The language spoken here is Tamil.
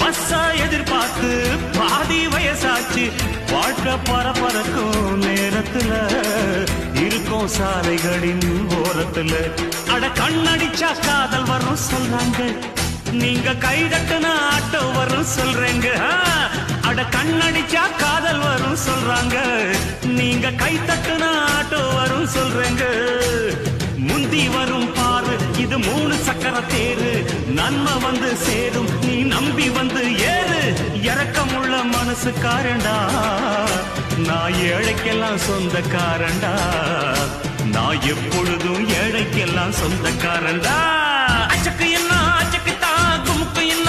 பஸ்ஸா எதிர்பார்த்து பாதி வயசாச்சு. வாழ்க்கை பரபரக்கும் நேரத்துல இருக்கும் சாலைகளின் ஓரத்துல. அட கண்ணடிச்சா காதல் வரும் சொல்றாங்க, நீங்க கை தட்டுனா ஆட்டோ வரும் சொல்றேங்க. அட கண்ணடிச்சா காதல் வரும் சொல்றாங்க, நீங்க கை தட்டுனா ஆட்டோ வரும் சொல்றேங்க. முந்தி வரும் பாரு இது 3 சக்கர தேரு, நன்மை வந்து சேரும் நீ நம்பி வந்து ஏறு. இறக்கமுள்ள மனசுக்காரண்டா, நான் ஏழைக்கெல்லாம் சொந்தக்காரண்டா, நான் எப்பொழுதும் ஏழைக்கெல்லாம் சொந்தக்காரண்டா. அச்சக்கு என்ன அச்சக்கு தா குமுக்கு என்ன